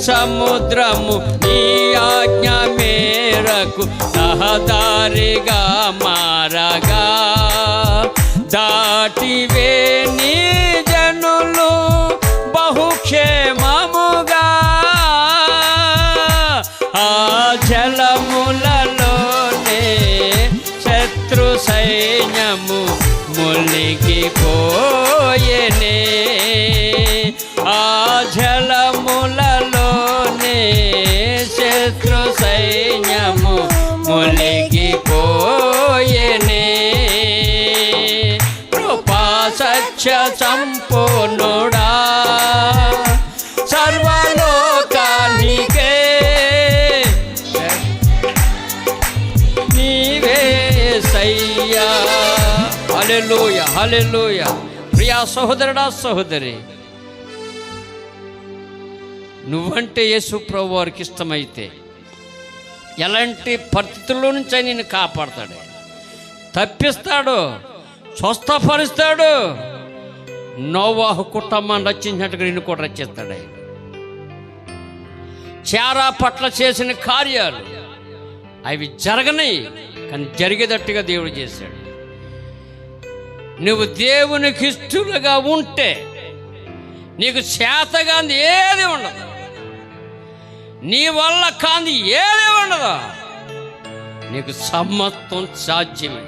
సముద్రము నీ ఆజ్ఞ మేరకు రహదారిగా మారగా దాటివే నీ జనులు బహుక్షేమముగా. ఆ జలములలోనే శత్రు సైన్యము మునిగిపోయెనే. ఆ జలములలోనే శత్రు సైన్యము మునిగిపోయెనే. కృపా సత్య సంపూర్ణుడా సర్వలోకానికే నీవే సయ్యా. హల్లెలూయా హల్లెలూయా. ప్రియా సహోదరుడా సహోదరి, నువ్వంటే యేసు ప్రభు వారికి ఇష్టమైతే ఎలాంటి పరిస్థితుల్లో నుంచి నిన్ను కాపాడతాడు, తప్పిస్తాడు, స్వస్థపరుస్తాడు. నోవాహు కుటుంబాన్ని రక్షించినట్టుగా నిన్ను కూడా రక్షిస్తాడు ఆయన. చారా పట్ల చేసిన కార్యాలు అవి జరగనాయి, కానీ జరిగేటట్టుగా దేవుడు చేశాడు. నువ్వు దేవునికి ఇష్టలుగా ఉంటే నీకు చేతగాంది ఏది ఉండదు, నీ వల్ల కాంది ఏది ఉండదు, నీకు సమత్వం సాధ్యమే.